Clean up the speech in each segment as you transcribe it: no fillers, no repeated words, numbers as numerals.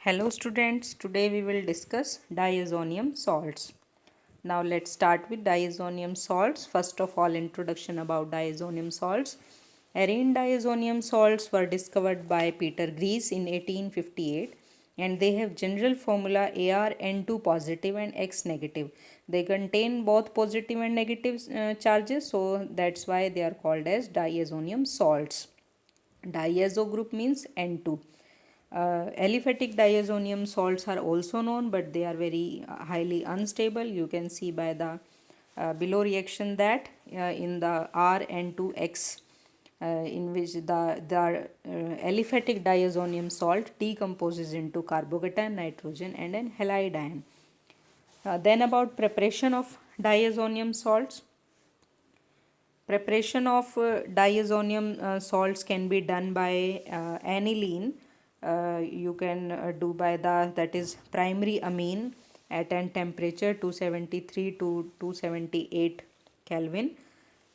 Hello students, today we will discuss diazonium salts. Now let's start with diazonium salts. First of all, introduction about diazonium salts. Arene diazonium salts were discovered by Peter Gries in 1858 and they have general formula ArN2 positive and X negative. They contain both positive and negative charges, so that's why they are called as diazonium salts. Diazo group means N2. Aliphatic diazonium salts are also known, but they are very highly unstable. You can see by the below reaction that in the RN2X, in which the aliphatic diazonium salt decomposes into carbocation, nitrogen, and an halide ion. Then about preparation of diazonium salts. Preparation of diazonium salts can be done by aniline. You can do by that is primary amine at an temperature 273 to 278 Kelvin.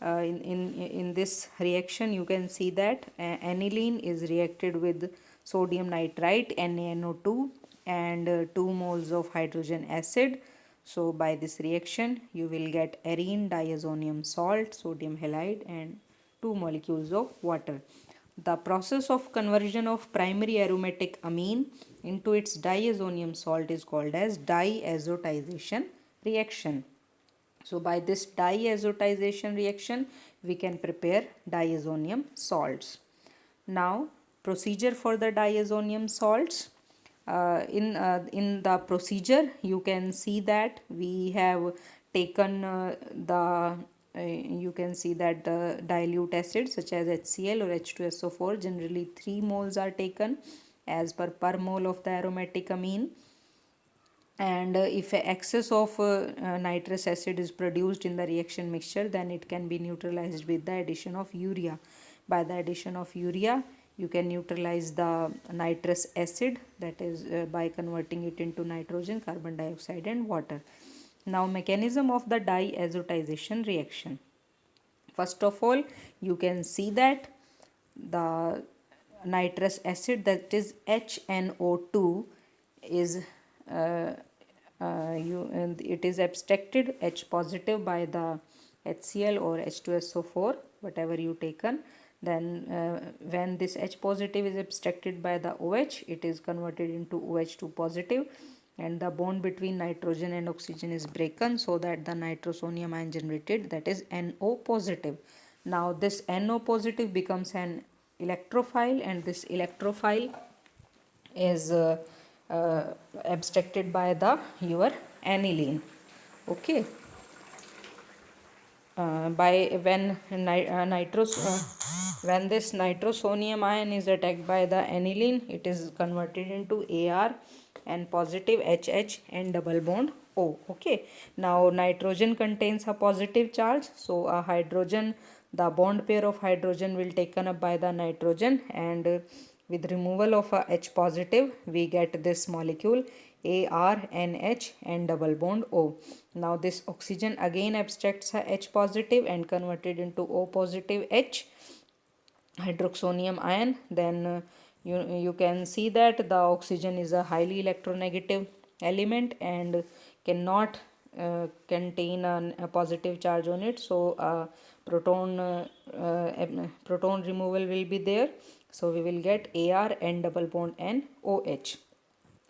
In this reaction, you can see that aniline is reacted with sodium nitrite NaNO2 and 2 moles of hydrogen acid. So by this reaction you will get arene diazonium salt, sodium halide, and 2 molecules of water. The process of conversion of primary aromatic amine into its diazonium salt is called as diazotization reaction. So by this diazotization reaction we can prepare diazonium salts. Now procedure for the diazonium salts. In the procedure you can see that we have taken you can see that the dilute acid such as HCl or H2SO4, generally 3 moles are taken as per mole of the aromatic amine, and if excess of nitrous acid is produced in the reaction mixture, then it can be neutralized with the addition of urea. By the addition of urea you can neutralize the nitrous acid, that is by converting it into nitrogen, carbon dioxide, and water. Now mechanism of the diazotization reaction. First of all, you can see that the nitrous acid, that is HNO2, is it is abstracted H positive by the HCl or H2SO4, whatever you taken. Then when this H positive is abstracted by the OH, it is converted into OH2 positive, and the bond between nitrogen and oxygen is broken, so that the nitrosonium ion generated, that is NO positive. Now this NO positive becomes an electrophile, and this electrophile is abstracted by the your aniline. Okay. By when when this nitrosonium ion is attacked by the aniline, it is converted into Ar and positive HH and double bond O. Okay. Now nitrogen contains a positive charge, so a hydrogen, the bond pair of hydrogen will taken up by the nitrogen, and with removal of a H positive we get this molecule ARNH and double bond O. Now this oxygen again abstracts a H positive and converted into O positive H hydroxonium ion. Then you can see that the oxygen is a highly electronegative element and cannot contain a positive charge on it, so proton removal will be there, so we will get Ar and double bond N OH.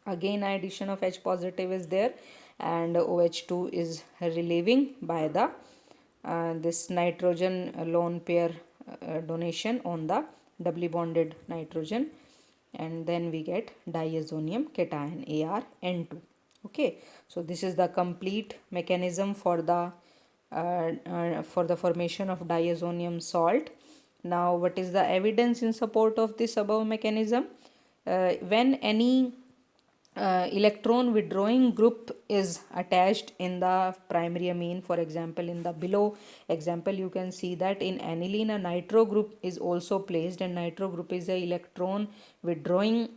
Again addition of H positive is there, and OH2 is relieving by the this nitrogen lone pair donation on the doubly bonded nitrogen, and then we get diazonium cation ArN2. Okay, so this is the complete mechanism for the formation of diazonium salt. Now what is the evidence in support of this above mechanism? When any electron withdrawing group is attached in the primary amine, for example in the below example you can see that in aniline a nitro group is also placed, and nitro group is a electron withdrawing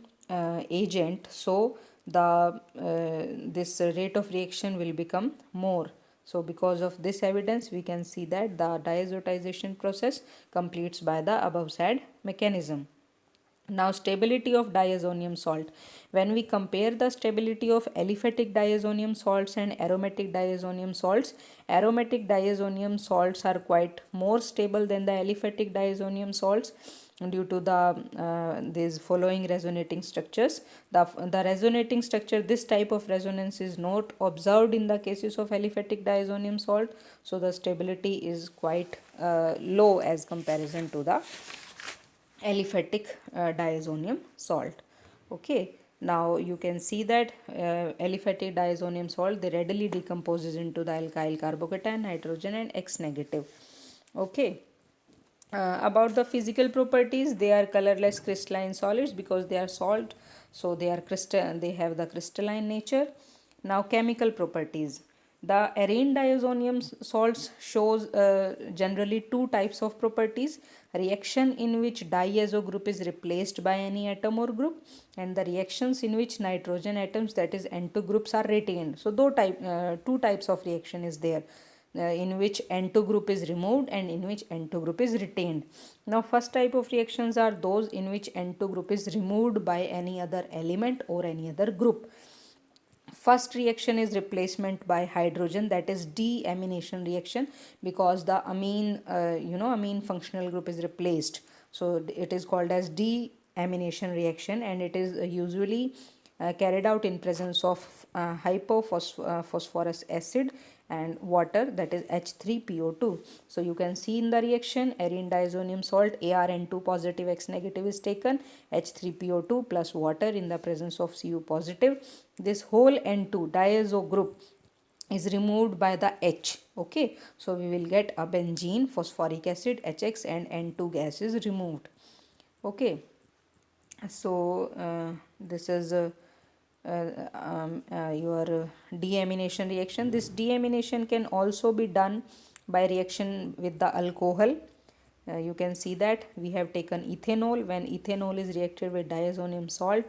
agent, so the this rate of reaction will become more. So because of this evidence we can see that the diazotization process completes by the above said mechanism. Now, stability of diazonium salt. When we compare the stability of aliphatic diazonium salts and aromatic diazonium salts are quite more stable than the aliphatic diazonium salts due to these following resonating structures. The resonating structure, this type of resonance is not observed in the cases of aliphatic diazonium salt, so the stability is quite low as comparison to the aliphatic diazonium salt. Okay, now you can see that aliphatic diazonium salt, they readily decomposes into the alkyl carbocation, nitrogen and X negative. Okay, about the physical properties, they are colorless crystalline solids because they are salt, so they have the crystalline nature. Now, chemical properties. The arene diazonium salts shows generally two types of properties: reaction in which diazo group is replaced by any atom or group, and the reactions in which nitrogen atoms, that is N2 groups, are retained. So two types of reaction is there, in which N2 group is removed and in which N2 group is retained. Now, first type of reactions are those in which N2 group is removed by any other element or any other group. First reaction is replacement by hydrogen, that is deamination reaction, because the amine functional group is replaced, so it is called as deamination reaction, and it is usually carried out in presence of hypophosphorus acid and water, that is H3PO2. So you can see in the reaction, arene diazonium salt ArN2 positive X negative is taken, H3PO2 plus water in the presence of Cu positive. This whole N2 diazo group is removed by the H. Okay, so we will get a benzene, phosphoric acid, HX, and N2 gas is removed. Okay, so this is your deamination reaction. This deamination can also be done by reaction with the alcohol. You can see that we have taken ethanol. When ethanol is reacted with diazonium salt,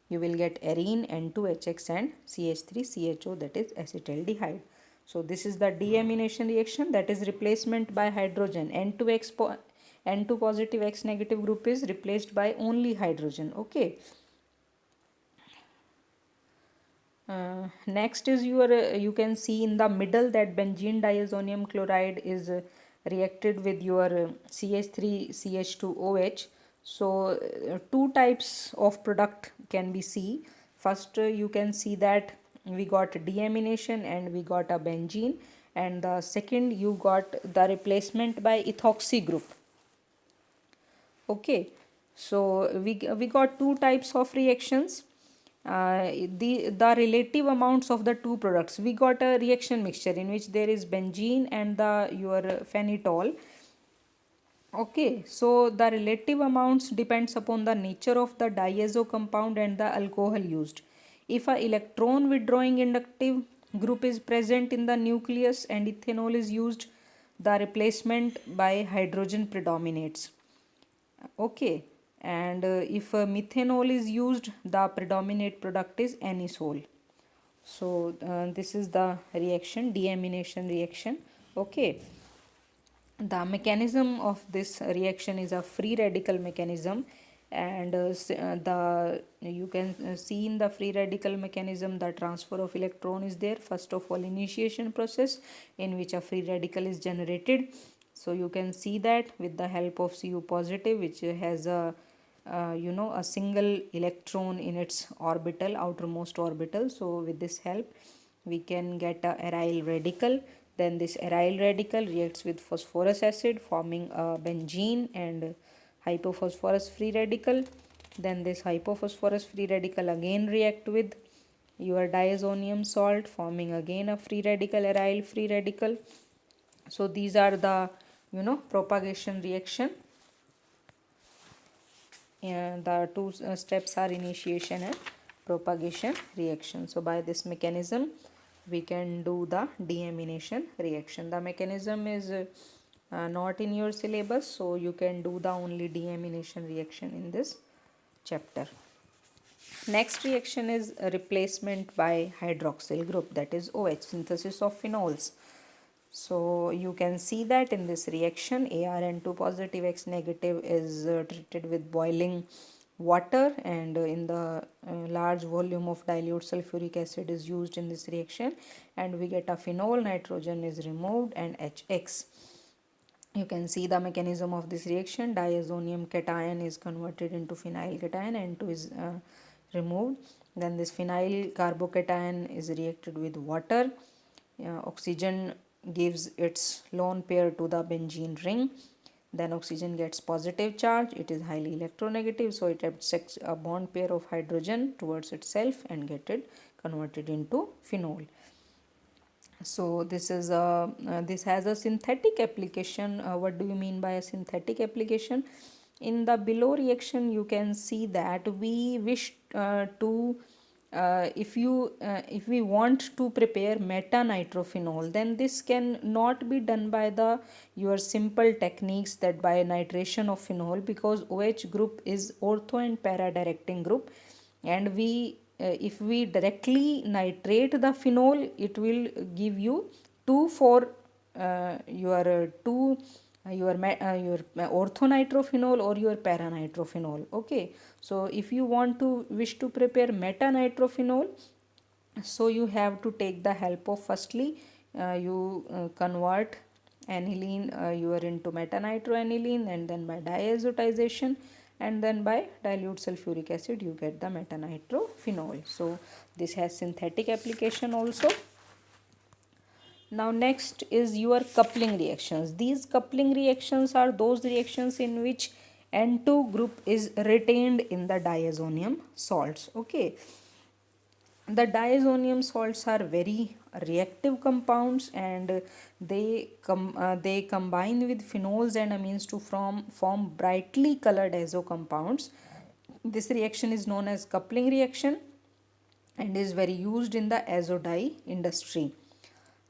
you will get arene, N2HX and CH3CHO, that is acetaldehyde. So this is the deamination reaction, that is replacement by hydrogen. N2 positive X negative group is replaced by only hydrogen. Okay. Next is you can see in the middle that benzene diazonium chloride is reacted with your CH3CH2OH. So two types of product can be seen. First, you can see that we got deamination and we got a benzene, and the second you got the replacement by ethoxy group. Okay, so we got two types of reactions. The relative amounts of the two products, we got a reaction mixture in which there is benzene and the your phenol. Okay, so the relative amounts depends upon the nature of the diazo compound and the alcohol used. If a electron withdrawing inductive group is present in the nucleus and ethanol is used, the replacement by hydrogen predominates. Okay, and if methanol is used, the predominant product is anisole. So this is the reaction, deamination reaction. Okay, the mechanism of this reaction is a free radical mechanism, and the you can see in the free radical mechanism the transfer of electron is there. First of all, initiation process in which a free radical is generated. So you can see that with the help of Cu positive, which has a single electron in its orbital, outermost orbital. So with this help we can get a aryl radical. Then this aryl radical reacts with phosphorus acid, forming a benzene and hypophosphorus free radical. Then this hypophosphorus free radical again react with your diazonium salt, forming again a free radical, aryl free radical. So these are the propagation reaction. The two steps are initiation and propagation reaction. So by this mechanism we can do the deamination reaction. The mechanism is not in your syllabus, so you can do the only deamination reaction in this chapter. Next reaction is a replacement by hydroxyl group, that is OH, synthesis of phenols. So you can see that in this reaction, ArN2 positive X negative is treated with boiling water, and in the large volume of dilute sulfuric acid is used in this reaction, and we get a phenol, nitrogen is removed, and HX. You can see the mechanism of this reaction. Diazonium cation is converted into phenyl cation, N2 is removed. Then this phenyl carbocation is reacted with water. Oxygen gives its lone pair to the benzene ring. Then oxygen gets positive charge, it is highly electronegative, so it accepts a bond pair of hydrogen towards itself and get it converted into phenol. So this is a this has a synthetic application. What do you mean by a synthetic application? In the below reaction you can see that we wish to if we want to prepare meta-nitrophenol, then this can not be done by the your simple techniques that by nitration of phenol, because OH group is ortho and para directing group, and we if we directly nitrate the phenol, it will give you 2 for your 2 your orthonitrophenol or your paranitrophenol. Okay, so if you want to wish to prepare metanitrophenol, so you have to take the help of, firstly you convert aniline you are into metanitroaniline, and then by diazotization, and then by dilute sulfuric acid you get the metanitrophenol. So this has synthetic application also. Now next is your coupling reactions. These coupling reactions are those reactions in which N2 group is retained in the diazonium salts. Okay, the diazonium salts are very reactive compounds, and they combine with phenols and amines to form brightly colored azo compounds. This reaction is known as coupling reaction and is very used in the azo dye industry.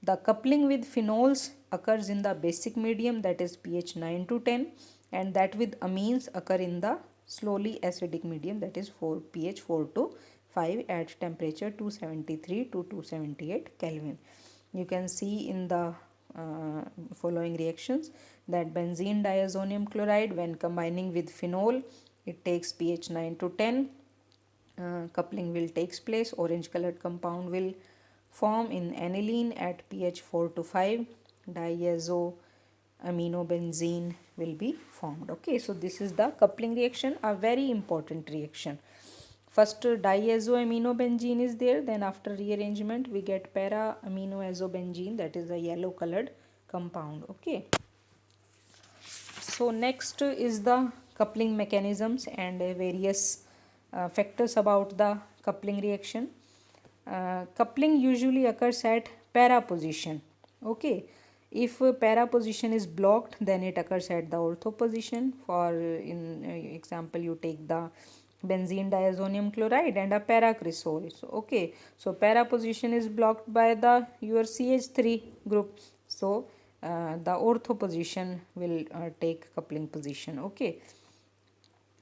The coupling with phenols occurs in the basic medium, that is pH 9 to 10, and that with amines occur in the slowly acidic medium, that is pH 4 to 5 at temperature 273 to 278 Kelvin. You can see in the following reactions that benzene diazonium chloride, when combining with phenol, it takes pH 9 to 10. Coupling will takes place. Orange colored compound will form in aniline at pH 4 to 5. Diazoaminobenzene will be formed. Okay, so this is the coupling reaction, a very important reaction. First diazoaminobenzene is there, then after rearrangement we get para-aminoazobenzene, that is a yellow colored compound. Okay, so next is the coupling mechanisms and various factors about the coupling reaction. Coupling usually occurs at para position. Okay, if para position is blocked, then it occurs at the ortho position. For in example, you take the benzene diazonium chloride and a paracresol. So okay, so para position is blocked by the your CH3 group, so the ortho position will take coupling position. Okay,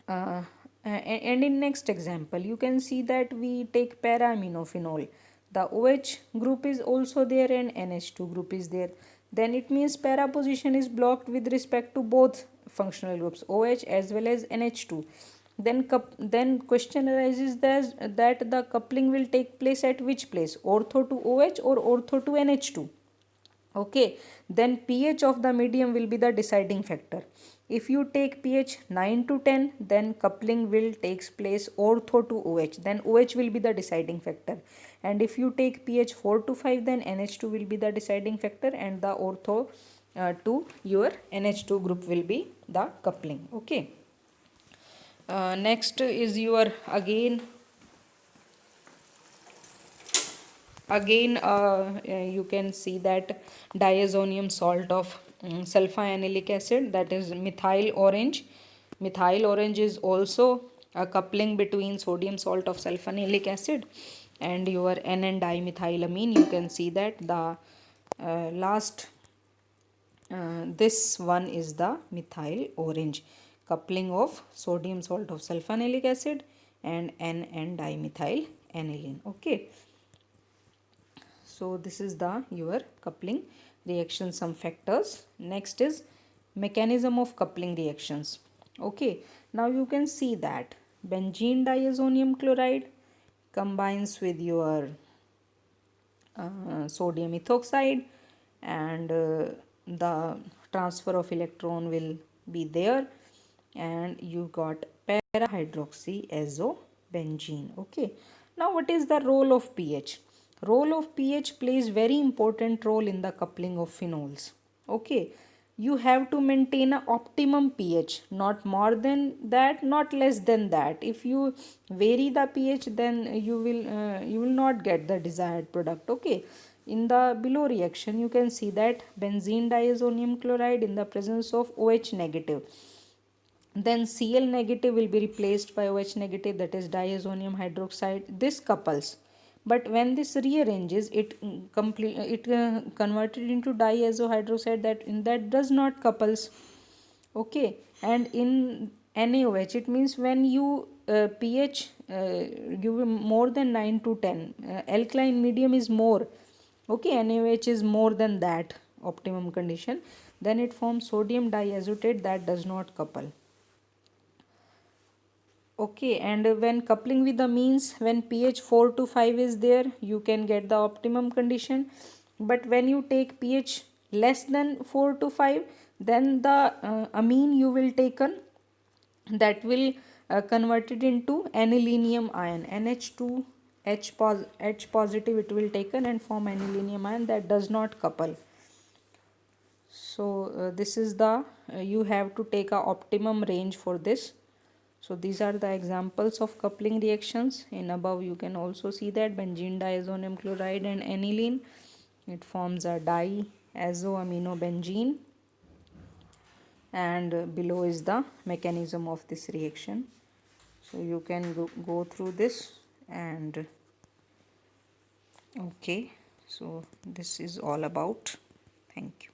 and in next example you can see that we take para-aminophenol. The OH group is also there and NH2 group is there. Then it means para position is blocked with respect to both functional groups, OH as well as NH2. Then question arises that the coupling will take place at which place, ortho to OH or ortho to NH2. Okay, then pH of the medium will be the deciding factor. If you take pH 9 to 10, then coupling will takes place ortho to OH, then OH will be the deciding factor. And if you take pH 4 to 5, then NH2 will be the deciding factor, and the ortho to your NH2 group will be the coupling. Okay, next is your again you can see that diazonium salt of sulfonylic acid, that is methyl orange. Methyl orange is also a coupling between sodium salt of sulfonylic acid and your N and dimethylamine. You can see that the last this one is the methyl orange, coupling of sodium salt of sulfonylic acid and N and dimethyl aniline. Okay, so this is the your coupling reaction, some factors. Next is mechanism of coupling reactions. Okay, now you can see that benzene diazonium chloride combines with your sodium ethoxide, and the transfer of electron will be there, and you got para hydroxyazobenzene. Okay, now what is the role of pH? Role of pH plays very important role in the coupling of phenols. Okay, you have to maintain a optimum pH, not more than that, not less than that. If you vary the pH, then you will not get the desired product. Okay, in the below reaction you can see that benzene diazonium chloride in the presence of OH negative, then Cl negative will be replaced by OH negative, that is diazonium hydroxide. This couples, but when this rearranges, it converted into diazo hydroxide, that does not couples. Okay, and in NaOH it means when you pH give more than 9 to 10, alkaline medium is more. Okay, NaOH is more than that optimum condition, then it forms sodium diazotate, that does not couple. Okay, and when coupling with the means, when pH 4 to 5 is there, you can get the optimum condition. But when you take pH less than 4 to 5, then the amine you will taken, that will convert it into anilinium ion, NH2 H positive it will taken and form anilinium ion, that does not couple. So this is the you have to take a optimum range for this. So these are the examples of coupling reactions. In above you can also see that benzene diazonium chloride and aniline, it forms a diazoaminobenzene, and below is the mechanism of this reaction. So you can go through this, and okay, so this is all about. Thank you.